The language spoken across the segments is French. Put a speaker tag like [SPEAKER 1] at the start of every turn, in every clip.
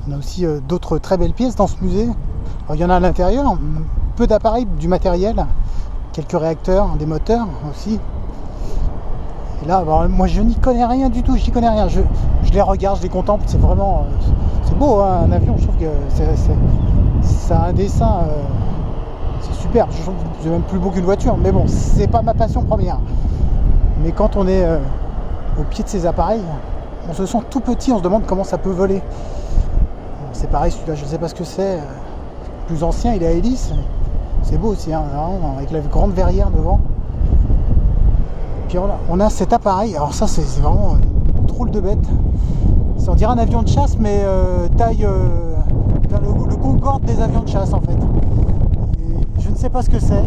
[SPEAKER 1] On a aussi d'autres très belles pièces dans ce musée. Alors, il y en a à l'intérieur, peu d'appareils, du matériel, quelques réacteurs, des moteurs aussi. Et là, alors, moi je n'y connais rien du tout, j'y connais rien. Je les regarde, je les contemple, c'est vraiment... c'est beau, hein, un avion, je trouve que ça a un dessin... c'est super, je trouve que c'est même plus beau qu'une voiture. Mais bon, c'est pas ma passion première. Mais quand on est au pied de ces appareils, on se sent tout petit, on se demande comment ça peut voler. C'est pareil, celui-là, je ne sais pas ce que c'est. Plus ancien, il est à hélice. C'est beau aussi, hein, avec la grande verrière devant. Puis voilà, on a cet appareil. Alors ça, c'est vraiment une drôle de bête. On dirait un avion de chasse, mais taille le Concorde des avions de chasse en fait. Et je ne sais pas ce que c'est.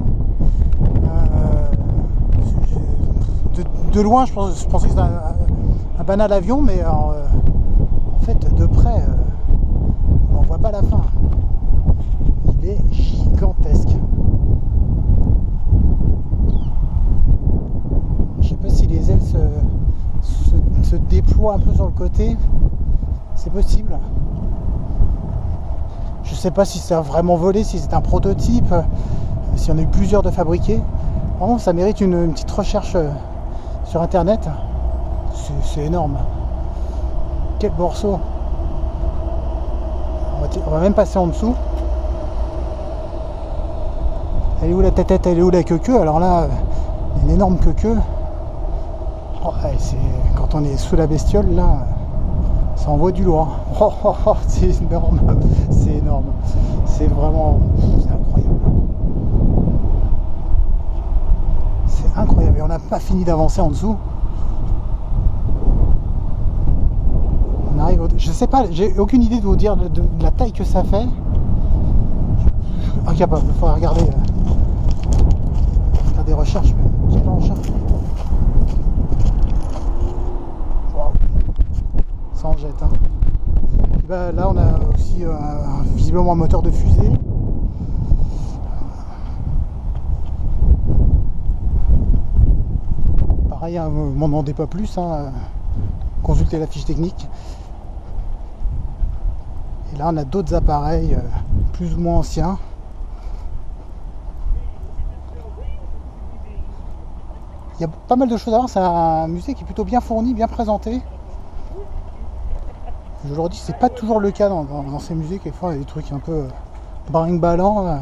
[SPEAKER 1] De loin, je pensais que c'était un banal avion, mais alors, en fait, de près, on n'en voit pas la fin. Il est gigantesque. Je sais pas si les ailes se déploient un peu sur le côté. C'est possible. Je sais pas si ça a vraiment volé, si c'est un prototype, si on a eu plusieurs de fabriqués. Vraiment, ça mérite une petite recherche sur internet. C'est énorme. Quel morceau. On va même passer en dessous. Elle est où la tête, elle est où la queue? Alors là, une énorme queue. Oh, quand on est sous la bestiole, là, ça envoie du lourd. Oh, c'est énorme. C'est énorme. C'est vraiment... C'est incroyable. C'est incroyable. Et on n'a pas fini d'avancer en dessous. On arrive je sais pas, j'ai aucune idée de vous dire de la taille que ça fait. Incapable, il faudra regarder. Faire des recherches. Mais quelle engin. Wow. Ça en jette. Hein. Et ben, là, on a aussi visiblement un moteur de fusée. Pareil, hein, vous m'en demandez pas plus. Hein. Consultez la fiche technique. Et là, on a d'autres appareils plus ou moins anciens. Il y a pas mal de choses à voir. C'est un musée qui est plutôt bien fourni, bien présenté. Je leur dis, c'est pas toujours le cas dans ces musées. Quelquefois, il y a des trucs un peu brinque-ballant.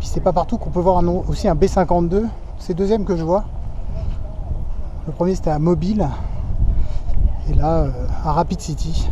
[SPEAKER 1] Puis c'est pas partout qu'on peut voir aussi un B-52. C'est le deuxième que je vois. Le premier, c'était à Mobile. Et là, à Rapid City.